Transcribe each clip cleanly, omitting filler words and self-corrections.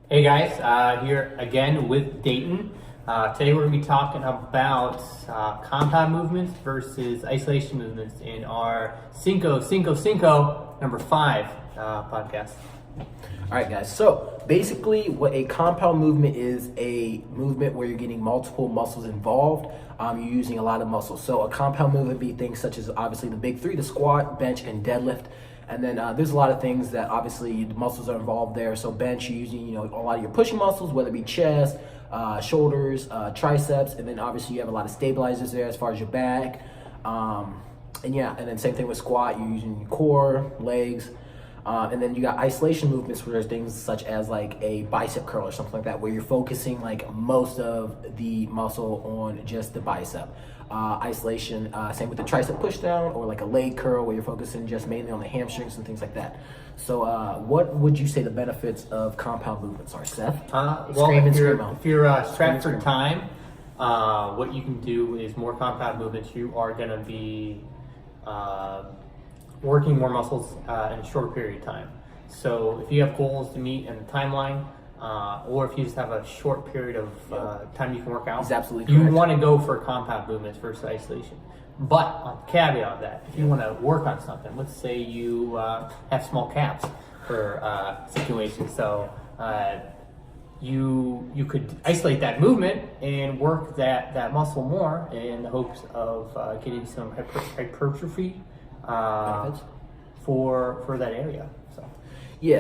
Hey guys, here again with Dayton. Today we're going to be talking about compound movements versus isolation movements in our Cinco number 5 podcast. All right, guys. So basically, what a compound movement is a movement where you're getting multiple muscles involved. You're using a lot of muscles. So a compound movement would be things such as obviously the big three: the squat, bench, and deadlift. And then there's a lot of things that obviously the muscles are involved there. So bench, you're using a lot of your pushing muscles, whether it be chest, shoulders, triceps, and then obviously you have a lot of stabilizers there as far as your back. And then same thing with squat. You're using your core, legs. And then you got isolation movements where there's things such as like a bicep curl or something like that, where you're focusing like most of the muscle on just the bicep. Isolation, same with the tricep push down, or like a leg curl where you're focusing just mainly on the hamstrings and things like that. So what would you say the benefits of compound movements are, Seth? If you're strapped for time, what you can do is more compound movements. You are going to be working more muscles in a shorter period of time. So if you have goals to meet in the timeline, or if you just have a short period of time you can work out, He's absolutely you correct. want to go for compound movements versus isolation. But on the caveat of that, if you want to work on something, let's say you have small calves for situations, so you could isolate that movement and work that muscle more in the hopes of getting some hypertrophy for that area.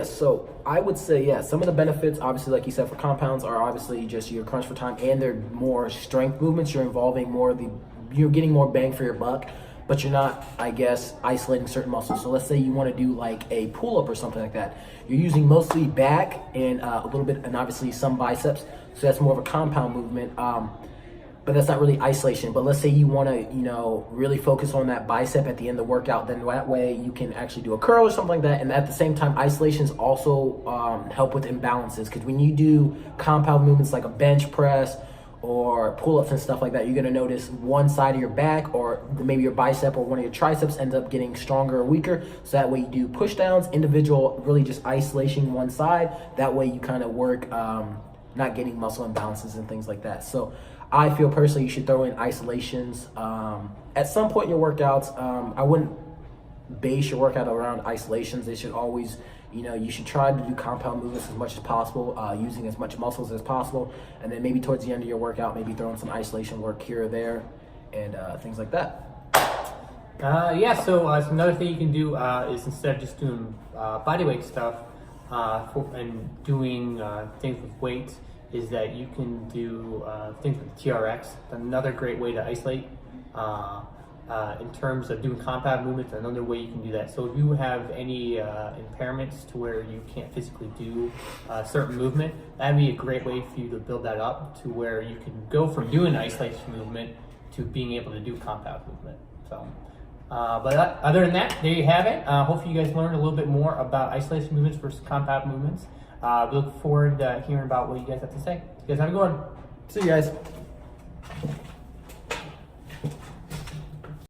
So I would say, some of the benefits, obviously, like you said, for compounds are obviously just your crunch for time, and they're more strength movements. You're involving you're getting more bang for your buck, but you're not, I guess, isolating certain muscles. So let's say you want to do like a pull-up or something like that. You're using mostly back and a little bit, and obviously some biceps. So that's more of a compound movement. But that's not really isolation. But let's say you want to, really focus on that bicep at the end of the workout, then that way you can actually do a curl or something like that. And at the same time, isolations also help with imbalances, because when you do compound movements like a bench press or pull-ups and stuff like that, you're going to notice one side of your back or maybe your bicep or one of your triceps ends up getting stronger or weaker. So that way you do push downs, individual, really just isolation one side. That way you kind of work not getting muscle imbalances and things like that. So I feel personally you should throw in isolations at some point in your workouts. I wouldn't base your workout around isolations. They should always, you should try to do compound movements as much as possible, using as much muscles as possible. And then maybe towards the end of your workout, maybe throw in some isolation work here or there and things like that. So another thing you can do is, instead of just doing bodyweight stuff and doing things with weights, is that you can do things with TRX. Another great way to isolate in terms of doing compound movements. Another way you can do that. So if you have any impairments to where you can't physically do a certain movement, that'd be a great way for you to build that up to where you can go from doing isolation movement to being able to do compound movement. So, but other than that, there you have it. Hopefully you guys learned a little bit more about isolation movements versus compound movements. We look forward to hearing about what you guys have to say. You guys have a good one. See you guys.